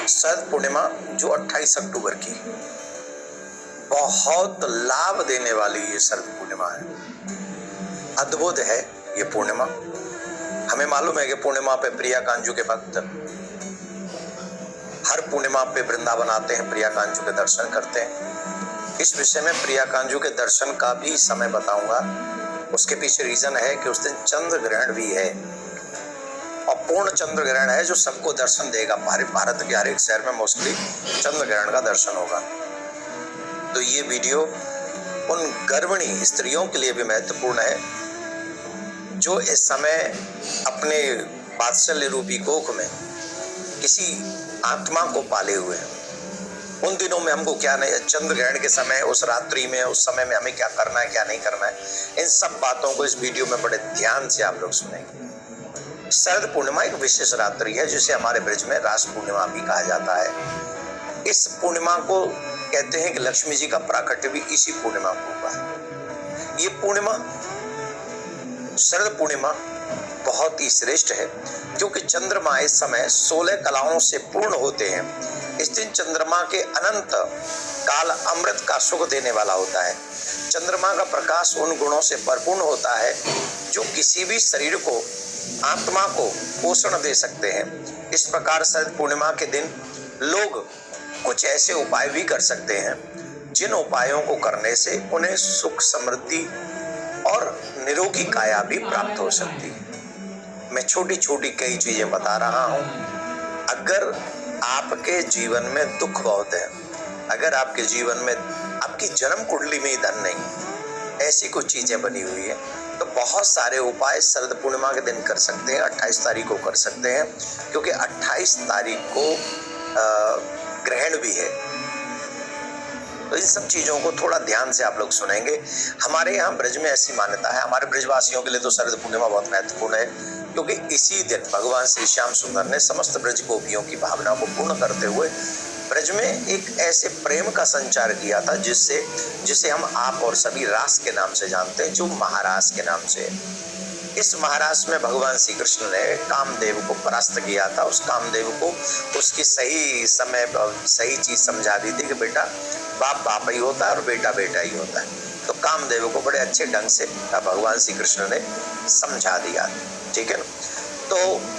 शरद पूर्णिमा जो 28 अक्टूबर की बहुत लाभ देने वाली ये शरद पूर्णिमा है। अद्भुत है ये पूर्णिमा। हमें मालूम है कि पूर्णिमा पे प्रिया कांजू के भक्त हर पूर्णिमा पे वृंदावन आते हैं, प्रिया कांजू के दर्शन करते हैं। इस विषय में प्रिया कांजू के दर्शन का भी समय बताऊंगा। उसके पीछे रीजन है कि उस दिन चंद्र ग्रहण भी है और पूर्ण चंद्र ग्रहण है जो सबको दर्शन देगा। भारत के हर एक शहर में मोस्टली चंद्र ग्रहण का दर्शन होगा। तो ये वीडियो उन गर्भिणी स्त्रियों के लिए भी महत्वपूर्ण है जो इस समय अपने वात्सल्य रूपी कोख में किसी आत्मा को पाले हुए हैं। उन दिनों में हमको क्या नहीं, चंद्र ग्रहण के समय, उस रात्रि में, उस समय में हमें क्या करना है क्या नहीं करना है, इन सब बातों को इस वीडियो में बड़े ध्यान से आप लोग सुनेंगे। शरद पूर्णिमा एक विशेष रात्रि है जिसे हमारे ब्रज में रास पूर्णिमा भी कहा जाता है। इस पूर्णिमा को कहते हैं कि लक्ष्मी जी का प्राकट्य भी इसी पूर्णिमा को हुआ है। ये पूर्णिमा, शरद पूर्णिमा बहुत ही श्रेष्ठ है क्योंकि चंद्रमा इस समय 16 कलाओं से पूर्ण होते हैं। इस दिन चंद्रमा के अनंत काल अमृत का सुख देने वाला होता है। चंद्रमा का प्रकाश उन गुणों से परिपूर्ण होता है जो किसी भी शरीर को, आत्मा को पोषण दे सकते हैं। इस प्रकार शरद पूर्णिमा के दिन लोग कुछ ऐसे उपाय भी कर सकते हैं जिन उपायों को करने से उन्हें सुख, समृद्धि और निरोगी काया भी प्राप्त हो सकती है। मैं छोटी छोटी कई चीजें बता रहा हूं। अगर आपके जीवन में दुख बहुत है, अगर आपके जीवन में आपकी जन्म कुंडली में ही धन नहीं, ऐसी कुछ चीजें बनी हुई है, तो बहुत सारे उपाय शरद पूर्णिमा के दिन कर सकते हैं। 28 तारीख को कर सकते हैं क्योंकि 28 तारीख को ग्रहण भी है। तो इन सब चीजों को थोड़ा ध्यान से आप लोग सुनेंगे। हमारे यहाँ ब्रज में ऐसी मान्यता है, हमारे ब्रजवासियों के लिए तो शरद पूर्णिमा बहुत महत्वपूर्ण है क्योंकि इसी दिन भगवान श्री श्याम सुंदर ने समस्त ब्रज गोपियों की भावना को पूर्ण करते हुए ब्रज में एक ऐसे प्रेम का संचार किया था जिसे हम आप और सभी रास के नाम से जानते हैं, जो महारास के नाम से। इस महारास में भगवान श्री कृष्ण ने कामदेव को परास्त किया था। उस कामदेव को उसकी सही समय सही चीज समझा दी थी कि बेटा बाप बाप ही होता है और बेटा बेटा ही होता है। तो कामदेव को बड़े अच्छे ढंग से भगवान श्री कृष्ण ने समझा दिया, ठीक है ना। तो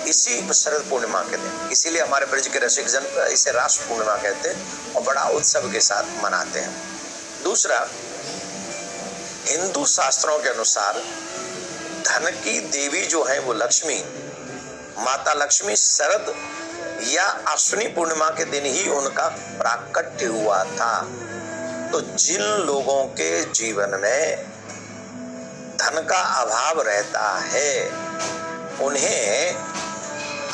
इसी शरद पूर्णिमा के दिन, इसीलिए हमारे ब्रज के रसिक जन इसे रास पूर्णिमा कहते हैं और बड़ा उत्सव के साथ मनाते हैं। दूसरा, हिंदू शास्त्रों के अनुसार धन की देवी जो है वो लक्ष्मी, माता लक्ष्मी, शरद या अश्विनी पूर्णिमा के दिन ही उनका प्राकट्य हुआ था। तो जिन लोगों के जीवन में धन का अभाव रहता है उन्हें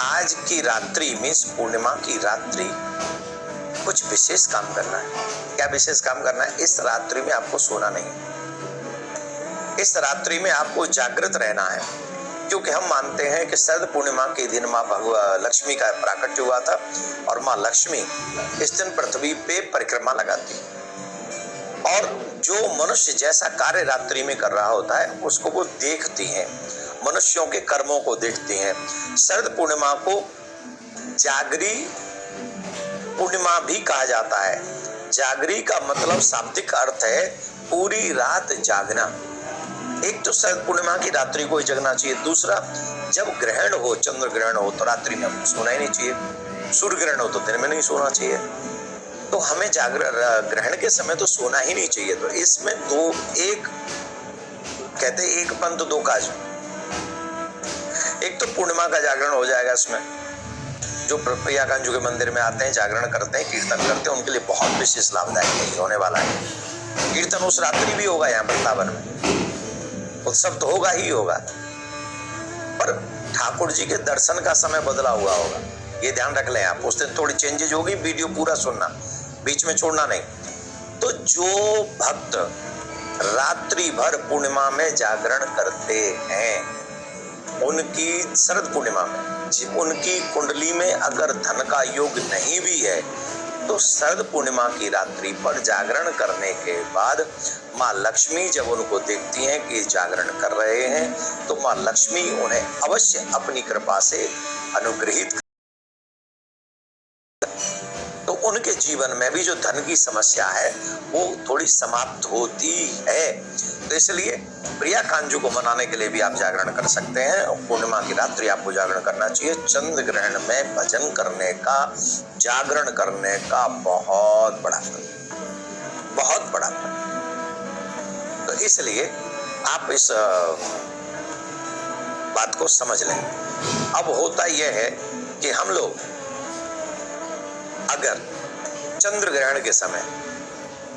आज की रात्रि में, इस पूर्णिमा की रात्रि, कुछ विशेष काम करना है। क्या विशेष काम करना है? इस रात्रि में आपको सोना नहीं, इस रात्रि में आपको जागृत रहना है क्योंकि हम मानते हैं कि शरद पूर्णिमा के दिन माँ लक्ष्मी का प्राकट्य हुआ था और माँ लक्ष्मी इस दिन पृथ्वी पे परिक्रमा लगाती है और जो मनुष्य जैसा कार्य रात्रि में कर रहा होता है उसको वो देखती हैं, मनुष्यों के कर्मों को देखती हैं। शरद पूर्णिमा को जागरी पूर्णिमा भी कहा जाता है। जागरी का मतलब शाब्दिक अर्थ है पूरी रात जागना। एक तो शरद पूर्णिमा की रात्रि को ही जगना चाहिए। दूसरा, जब ग्रहण हो, चंद्र ग्रहण हो, तो रात्रि में हमको सोना ही नहीं चाहिए। सूर्य ग्रहण हो तो दिन में नहीं सोना चाहिए। तो हमें ग्रहण के समय तो सोना ही नहीं चाहिए। तो इसमें एक कहते हैं एक पंथ दो काज। एक तो पूर्णिमा का जागरण हो जाएगा। इसमें जो प्रिया कांजू के मंदिर में आते हैं, जागरण करते हैं, कीर्तन करते हैं, उनके लिए बहुत विशेष लाभदायक होने वाला है। कीर्तन उस रात्रि भी होगा यहाँ वृंदावन में, उत्सव तो होगा ही होगा, पर ठाकुर जी के दर्शन का समय बदला हुआ होगा, ये ध्यान रख लें आप। उस दिन थोड़ी चेंजेज होगी, वीडियो पूरा सुनना, बीच में छोड़ना नहीं। तो जो भक्त रात्रि भर पूर्णिमा में जागरण करते हैं उनकी शरद पूर्णिमा में उनकी कुंडली में अगर धन का योग नहीं भी है तो शरद पूर्णिमा की रात्रि पर जागरण करने के बाद माँ लक्ष्मी जब उनको देखती हैं कि जागरण कर रहे हैं तो माँ लक्ष्मी उन्हें अवश्य अपनी कृपा से अनुग्रहित तो उनके जीवन में भी जो धन की समस्या है वो थोड़ी समाप्त होती है। तो इसलिए प्रिया कांजू को मनाने के लिए भी आप जागरण कर सकते हैं। पूर्णिमा की रात्रि आपको जागरण करना चाहिए। चंद्र ग्रहण में भजन करने का, जागरण करने का बहुत बड़ा फल, बहुत बड़ा फल। तो इसलिए आप इस बात को समझ लें। अब होता यह है कि हम लोग अगर चंद्र ग्रहण के समय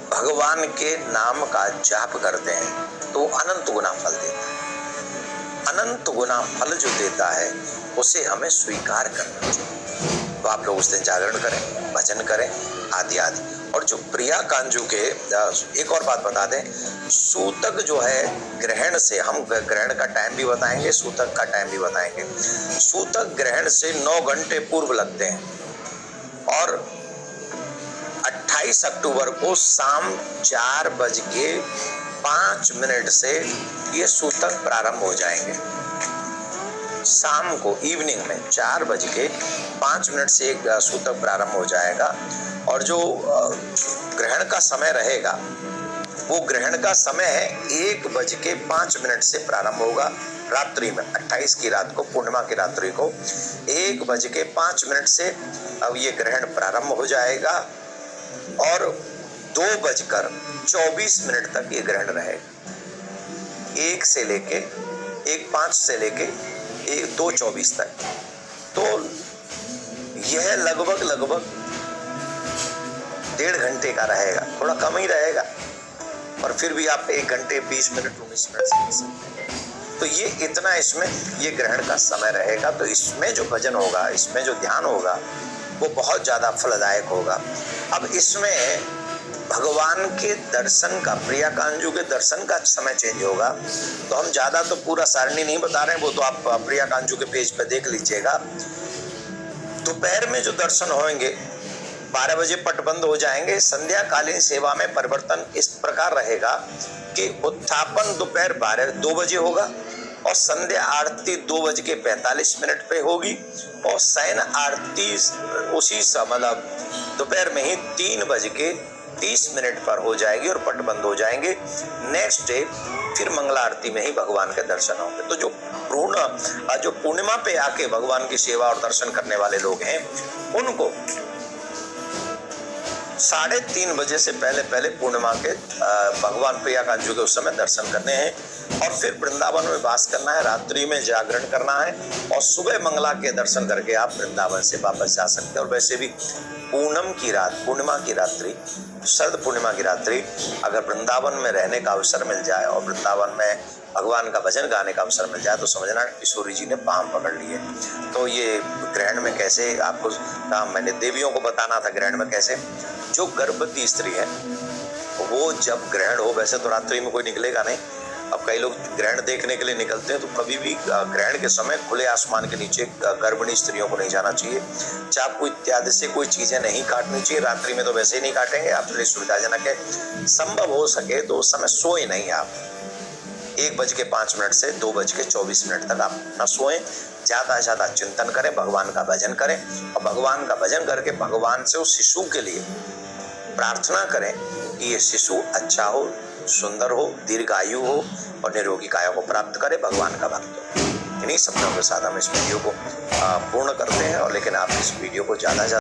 भगवान के नाम का जाप करते हैं तो अनंत गुना फल देता है। अनंत गुना फल जो देता है उसे हमें स्वीकार करना चाहिए। तो आप लोग उस दिन जागरण करें, भजन करें, आदि आदि। और जो प्रिया कांजू के एक और बात बता दें, सूतक जो है ग्रहण से, हम ग्रहण का टाइम भी बताएंगे, सूतक का टाइम भी बताएंगे। सूतक ग्रहण से 9 घंटे पूर्व लगते हैं और 28 अक्टूबर को शाम 4:05 से ये सूतक प्रारंभ हो जाएंगे। शाम को इवनिंग में 4:05 से एक सूतक प्रारंभ हो जाएगा। और जो ग्रहण का समय रहेगा वो ग्रहण का समय है 1:05 से प्रारंभ होगा रात्रि में। 28 की रात को, पूर्णिमा की रात्रि को 1:05 से अब ये ग्रहण प्रारंभ हो जाएगा और 2:24 तक ये ग्रहण रहेगा। 1:05 से लेके 2:24 तक। तो यह लगभग 1.5 घंटे का रहेगा, थोड़ा कम ही रहेगा, और फिर भी आप 1 घंटे 20 मिनट 19 मिनट से ले सकते हैं। तो ये इतना इसमें ये ग्रहण का समय रहेगा। तो इसमें जो भजन होगा, इसमें जो ध्यान होगा वो बहुत ज्यादा फलदायक होगा। अब इसमें भगवान के दर्शन का, प्रिया कांजू के दर्शन का समय चेंज होगा। तो हम ज्यादा तो पूरा सारणी नहीं बता रहे हैं, वो तो आप प्रिया कांजू के पेज पे देख लीजिएगा। दोपहर में जो दर्शन होंगे 12 बजे पट बंद हो जाएंगे। संध्याकालीन सेवा में परिवर्तन इस प्रकार रहेगा कि उत्थापन दोपहर 2 बजे होगा और संध्या आरती 2:45 पे होगी और शयन आरती उसी मतलब दोपहर में ही 3:30 पर हो जाएगी और पट बंद हो जाएंगे। नेक्स्ट डे फिर मंगला आरती में ही भगवान के दर्शन होंगे। तो जो पूर्णिमा पे आके भगवान की सेवा और दर्शन करने वाले लोग हैं उनको 3:30 बजे से पहले पूर्णिमा के भगवान प्रिया कांजू के उस समय दर्शन करने हैं और फिर वृंदावन में वास करना है, रात्रि में जागरण करना है और सुबह मंगला के दर्शन करके आप वृंदावन से वापस जा सकते हैं। और वैसे भी पूर्णिमा की रात्रि, शरद पूर्णिमा की रात्रि अगर वृंदावन में रहने का अवसर मिल जाए और वृंदावन में भगवान का भजन गाने का अवसर मिल जाए तो समझना किशोरी जी ने पाम पकड़ लिए। तो ये ग्रहण में कैसे आपको मैंने देवियों को बताना था, ग्रहण में कैसे जो गर्भवती स्त्री है वो जब ग्रहण हो, वैसे तो रात्रि में कोई निकलेगा नहीं, अब कई लोग ग्रहण देखने के लिए निकलते हैं, तो कभी भी ग्रहण के समय खुले आसमान के नीचे गर्भिणी स्त्रियों को नहीं जाना चाहिए। चाकू इत्यादि से कोई चीजें नहीं काटनी चाहिए। रात्रि में तो वैसे ही नहीं काटेंगे, आपके लिए सुविधाजनक है। संभव हो सके तो उस समय सोए नहीं आप। 1:05 से 2:24 तक आप न सोएं, ज्यादा से ज्यादा चिंतन करें, भगवान का भजन करें और भगवान का भजन करके भगवान से उस शिशु के लिए प्रार्थना करें कि ये शिशु अच्छा हो, सुंदर हो, दीर्घायु हो और निरोगी काया को प्राप्त करे, भगवान का भक्त हो। इन्हीं शब्दों के साथ हम इस वीडियो को पूर्ण करते हैं। और लेकिन आप इस वीडियो को ज्यादा